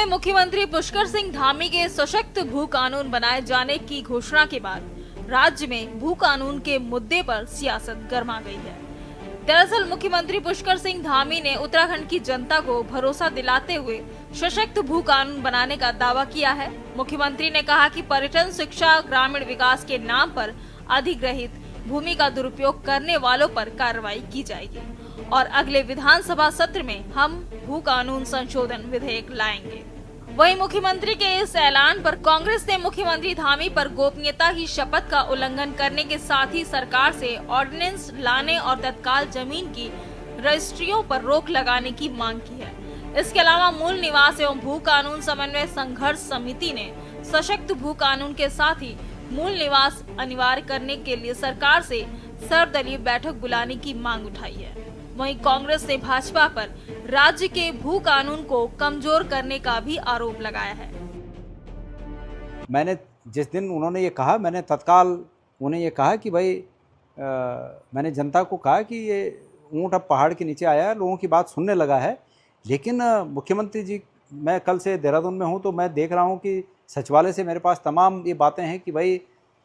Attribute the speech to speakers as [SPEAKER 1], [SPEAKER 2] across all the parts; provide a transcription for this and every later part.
[SPEAKER 1] में मुख्यमंत्री पुष्कर सिंह धामी के सशक्त भू कानून बनाए जाने की घोषणा के बाद राज्य में भू कानून के मुद्दे पर सियासत गर्मा गई है। दरअसल मुख्यमंत्री पुष्कर सिंह धामी ने उत्तराखंड की जनता को भरोसा दिलाते हुए सशक्त भू कानून बनाने का दावा किया है। मुख्यमंत्री ने कहा कि पर्यटन, शिक्षा, ग्रामीण विकास के नाम पर अधिग्रहित भूमि का दुरुपयोग करने वालों पर कार्रवाई की जाएगी और अगले विधानसभा सत्र में हम भू कानून संशोधन विधेयक लाएंगे। वहीं मुख्यमंत्री के इस ऐलान पर कांग्रेस ने मुख्यमंत्री धामी पर गोपनीयता की शपथ का उल्लंघन करने के साथ ही सरकार से ऑर्डिनेंस लाने और तत्काल जमीन की रजिस्ट्रियों पर रोक लगाने की मांग की है। इसके अलावा मूल निवास एवं भू कानून समन्वय संघर्ष समिति ने सशक्त भू कानून के साथ ही मूल निवास अनिवार्य करने के लिए सरकार से सर्वदलीय बैठक बुलाने की मांग उठाई है। वहीं कांग्रेस ने भाजपा पर राज्य के भू कानून को कमजोर करने का भी आरोप लगाया है।
[SPEAKER 2] मैंने जिस दिन उन्होंने ये कहा, मैंने तत्काल उन्हें ये कहा कि भाई मैंने जनता को कहा कि ये ऊँट अब पहाड़ के नीचे आया है, लोगों की बात सुनने लगा है। लेकिन मुख्यमंत्री जी, मैं कल से देहरादून में हूँ तो मैं देख रहा हूँ कि सचिवालय से मेरे पास तमाम ये बातें हैं कि भाई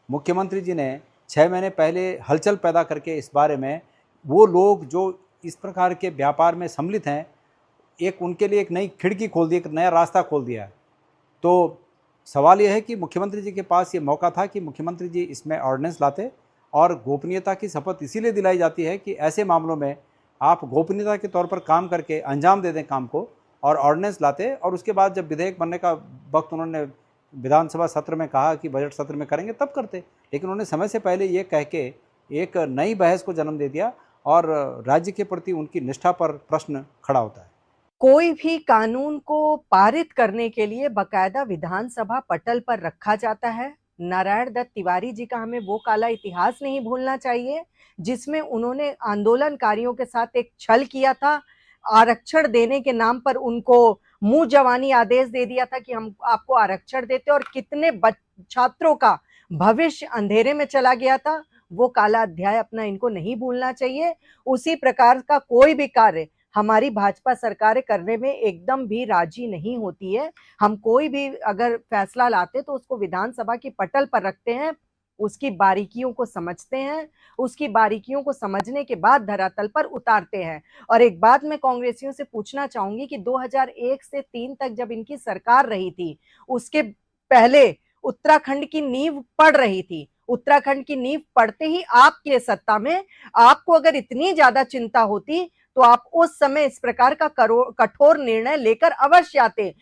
[SPEAKER 2] मुख्यमंत्री जी ने 6 महीने पहले हलचल पैदा करके इस बारे में, वो लोग जो इस प्रकार के व्यापार में सम्मिलित हैं, एक उनके लिए एक नई खिड़की खोल दी, एक नया रास्ता खोल दिया है। तो सवाल यह है कि मुख्यमंत्री जी के पास ये मौका था कि मुख्यमंत्री जी इसमें ऑर्डिनेंस लाते, और गोपनीयता की शपथ इसीलिए दिलाई जाती है कि ऐसे मामलों में आप गोपनीयता के तौर पर काम करके अंजाम दे दें काम को, और ऑर्डिनेंस लाते, और उसके बाद जब विधेयक बनने का वक्त उन्होंने विधानसभा सत्र में कहा कि बजट सत्र में करेंगे तब करते। लेकिन उन्होंने समय से पहले ये कह के एक नई बहस को जन्म दे दिया और राज्य के प्रति उनकी निष्ठा पर प्रश्न खड़ा होता है।
[SPEAKER 3] कोई भी कानून को पारित करने के लिए बकायदा विधानसभा पटल पर रखा जाता है। नारायण दत्त तिवारी जी का हमें वो काला इतिहास नहीं भूलना चाहिए जिसमें उन्होंने आंदोलनकारियों के साथ एक छल किया था। आरक्षण देने के नाम पर उनको मुंह जवानी आदेश दे दिया था कि हम आपको आरक्षण देते, और कितने छात्रों का भविष्य अंधेरे में चला गया था। वो काला अध्याय अपना इनको नहीं भूलना चाहिए। उसी प्रकार का कोई भी कार्य हमारी भाजपा सरकार करने में एकदम भी राजी नहीं होती है। हम कोई भी अगर फैसला लाते तो उसको विधानसभा की पटल पर रखते हैं, उसकी बारीकियों को समझते हैं, उसकी बारीकियों को समझने के बाद धरातल पर उतारते हैं। और एक बात मैं कांग्रेसियों से पूछना चाहूंगी कि 2001 से 3 तक जब इनकी सरकार रही थी, उसके पहले उत्तराखंड की नींव पड़ रही थी। उत्तराखंड की नींव पड़ते ही आपके सत्ता में, आपको अगर इतनी ज्यादा चिंता होती तो आप उस समय इस प्रकार का कठोर निर्णय लेकर अवश्य आते।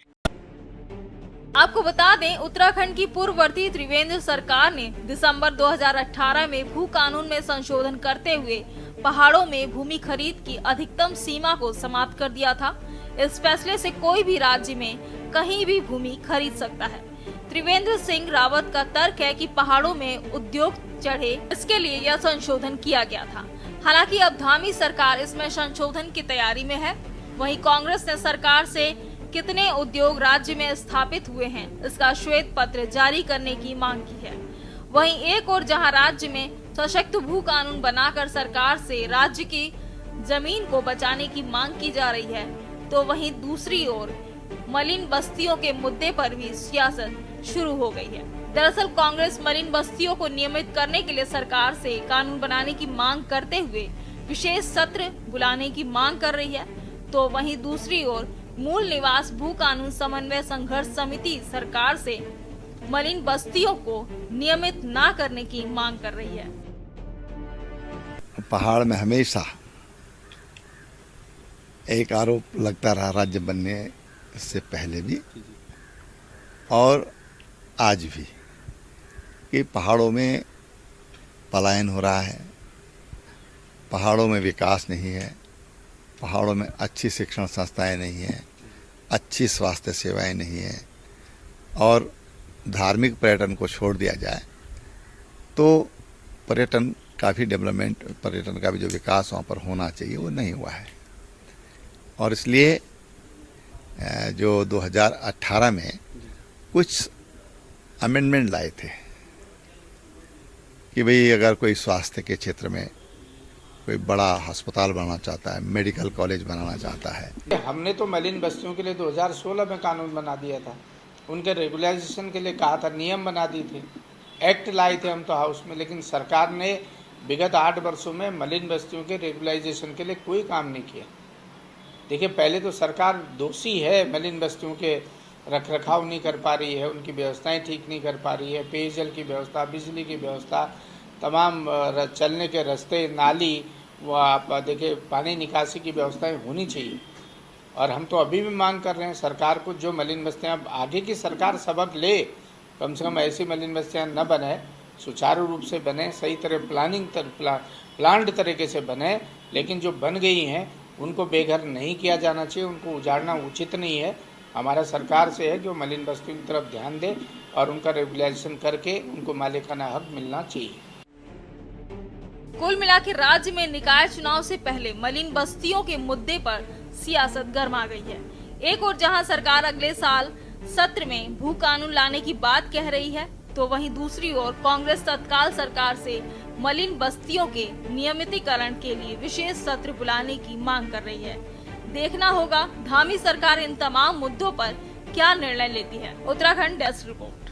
[SPEAKER 1] आपको बता दें, उत्तराखंड की पूर्ववर्ती त्रिवेंद्र सरकार ने दिसंबर 2018 में भू कानून में संशोधन करते हुए पहाड़ों में भूमि खरीद की अधिकतम सीमा को समाप्त कर दिया था। इस फैसले से कोई भी राज्य में कहीं भी भूमि खरीद सकता है। त्रिवेंद्र सिंह रावत का तर्क है कि पहाड़ों में उद्योग चढ़े, इसके लिए यह संशोधन किया गया था। हालांकि अब धामी सरकार इसमें संशोधन की तैयारी में है। वहीं कांग्रेस ने सरकार से कितने उद्योग राज्य में स्थापित हुए हैं, इसका श्वेत पत्र जारी करने की मांग की है। वहीं एक और जहां राज्य में सशक्त भू कानून बनाकर सरकार से राज्य की जमीन को बचाने की मांग की जा रही है, तो वहीं दूसरी ओर मलिन बस्तियों के मुद्दे पर भी सियासत शुरू हो गई है। दरअसल कांग्रेस मलिन बस्तियों को नियमित करने के लिए सरकार से कानून बनाने की मांग करते हुए विशेष सत्र बुलाने की मांग कर रही है, तो वहीं दूसरी ओर मूल निवास भू कानून समन्वय संघर्ष समिति सरकार से मलिन बस्तियों को नियमित ना करने की मांग कर रही है।
[SPEAKER 4] पहाड़ में हमेशा एक आरोप लगता रहा, राज्य बनने से पहले भी और आज भी, कि पहाड़ों में पलायन हो रहा है, पहाड़ों में विकास नहीं है, पहाड़ों में अच्छी शिक्षण संस्थाएं नहीं हैं, अच्छी स्वास्थ्य सेवाएं नहीं हैं, और धार्मिक पर्यटन को छोड़ दिया जाए तो पर्यटन का भी डेवलपमेंट, पर्यटन का भी जो विकास वहाँ पर होना चाहिए वो नहीं हुआ है। और इसलिए जो 2018 में कुछ अमेंडमेंट लाए थे कि भाई अगर कोई स्वास्थ्य के क्षेत्र में कोई बड़ा अस्पताल बनाना चाहता है, मेडिकल कॉलेज बनाना चाहता है।
[SPEAKER 5] हमने तो मलिन बस्तियों के लिए 2016 में कानून बना दिया था, उनके रेगुलाइजेशन के लिए कहा था, नियम बना दिए थे, एक्ट लाए थे हम तो हाउस में, लेकिन सरकार ने विगत 8 वर्षों में मलिन बस्तियों के रेगुलाइजेशन के लिए कोई काम नहीं किया। देखिए, पहले तो सरकार दोषी है, मलिन बस्तियों के रख रखाव नहीं कर पा रही है, उनकी व्यवस्थाएं ठीक नहीं कर पा रही है, पेयजल की व्यवस्था, बिजली की व्यवस्था, तमाम चलने के रास्ते, नाली, वो आप देखिए पानी निकासी की व्यवस्थाएं होनी चाहिए। और हम तो अभी भी मांग कर रहे हैं सरकार को, जो मलिन बस्तियाँ आगे की सरकार सबक ले, कम से कम ऐसी मलिन बस्तियाँ न बने, सुचारू रूप से बने, सही तरह प्लान्ड तरीके से बने, लेकिन जो बन गई हैं उनको बेघर नहीं किया जाना चाहिए, उनको उजाड़ना उचित नहीं है। हमारा सरकार से है कि वो मलिन बस्तियों की तरफ ध्यान दे और उनका रेगुलेशन करके उनको मालिकाना हक मिलना चाहिए।
[SPEAKER 1] कुल मिला के राज्य में निकाय चुनाव से पहले मलिन बस्तियों के मुद्दे पर सियासत गर्मा गई है। एक और जहां सरकार अगले साल सत्र में भू कानून लाने की बात कह रही है, तो वहीं दूसरी ओर कांग्रेस तत्काल सरकार से मलिन बस्तियों के नियमितीकरण के लिए विशेष सत्र बुलाने की मांग कर रही है। देखना होगा धामी सरकार इन तमाम मुद्दों पर क्या निर्णय लेती है। Uttarakhand desk report.